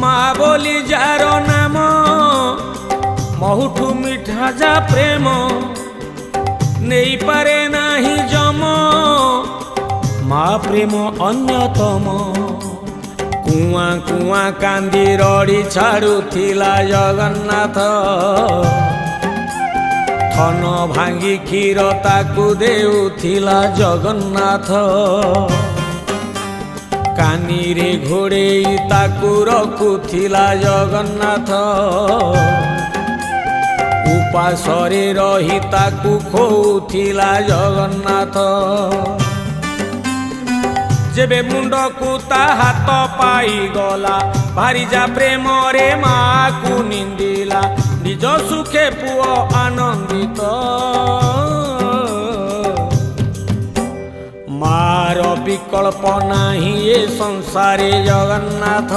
ମା ବୋଲି ଯାର ନାମ ମହୁଠୁ ମିଠା ଯା ପ୍ରେମ ନେଇପାରେ ନାହିଁ ଜମ ମା ପ୍ରେମ ଅନ୍ୟତମ। କୁଆଁ କୁଆଁ କାନ୍ଦି ରଡ଼ି ଛାଡ଼ୁଥିଲା ଜଗନ୍ନାଥ ଥନ ଭାଙ୍ଗି କ୍ଷୀର ତାକୁ ଦେଉଥିଲା ଜଗନ୍ନାଥ। କାନିରେ ଘୋଡ଼େଇ ତାକୁ ରଖୁଥିଲା ଜଗନ୍ନାଥ ଉପାସରେ ରହି ତାକୁ ଖୋଉଥିଲା ଜଗନ୍ନାଥ। ଯେବେ ମୁଣ୍ଡକୁ ତା ହାତ ପାଇଗଲା ଭାରିଯା ପ୍ରେମରେ ମାକୁ ନିନ୍ଦିଲା ନିଜ ସୁଖେ ପୁଅ ଆନନ୍ଦିତ। ମାର ବିକଳ୍ପ ନାହିଁ ଏ ସଂସାରେ ଜଗନ୍ନାଥ।